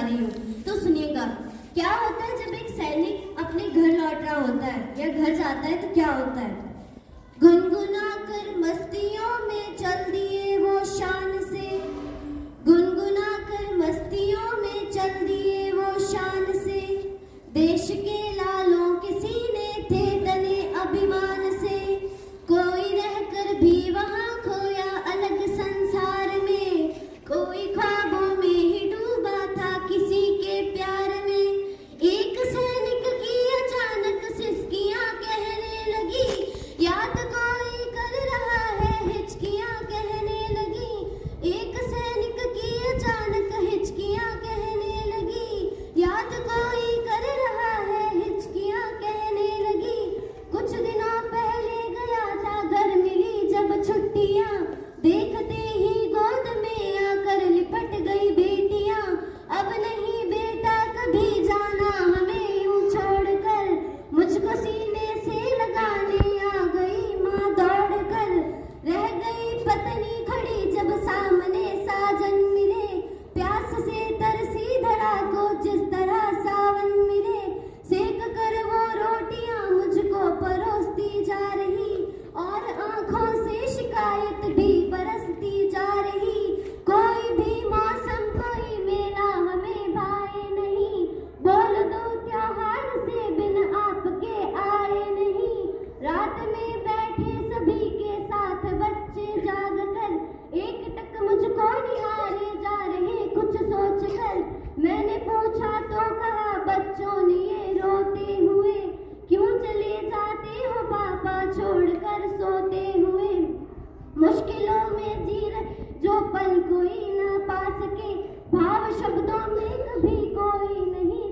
रही हूँ। तो सुनिएगा, क्या होता है जब एक सैनिक अपने घर लौट रहा होता है या घर जाता है तो क्या होता है। गुनगुना कर मस्तियों में चल दिए वो शान से, गुनगुना कर मस्तियों में चल दिए वो शान से, देश के लालों के सीने थे तने अभिमान से, कोई रहकर भी वहाँ खोया अलग संसार में, कोई ख्वाबों में ही डूबा था किसी के प्यार में। एक सैनिक की अचानक सिसकियां कहने लगी, याद कोई कर रहा है हिचकियां कहने लगी। एक सैनिक की अचानक हिचकियां कहने लगी, याद कोई कर रहा है हिचकियां कहने लगी। कुछ दिनों पहले गया था घर मिली जब छुट्टियां, देखते ही गोद में आकर लिपट गई बेटियां। अब नहीं बेटा कभी जाना हमें यूं छोड़कर, मुझको सीने से लगाने आ गई माँ दौड़कर। रह गई पत्नी खड़ी जब सामने साजन मिले, प्यास से तरसी धरा को जिस तरह सावन मिले, सेक कर वो रोटियां मुझको परोसती जा रही, और आंखों से शिकायत भी बरसती जा रही। कोई भी मौसम कोई मेला हमें भाए नहीं, बोल दो त्योहार से बिन आपके आए नहीं। रात में बैठे सभी के साथ बच्चे जाग कर, एक टक मुझको निहारे जा रहे कुछ सोच कर। मैंने पूछा तो कहा बच्चों ने ये रोते हुए, क्यों चले जाते हो पापा छोड़कर सोते हुए। मुश्किलों में जी रहे जो पल कोई ना पा सके, भाव शब्दों में कभी कोई नहीं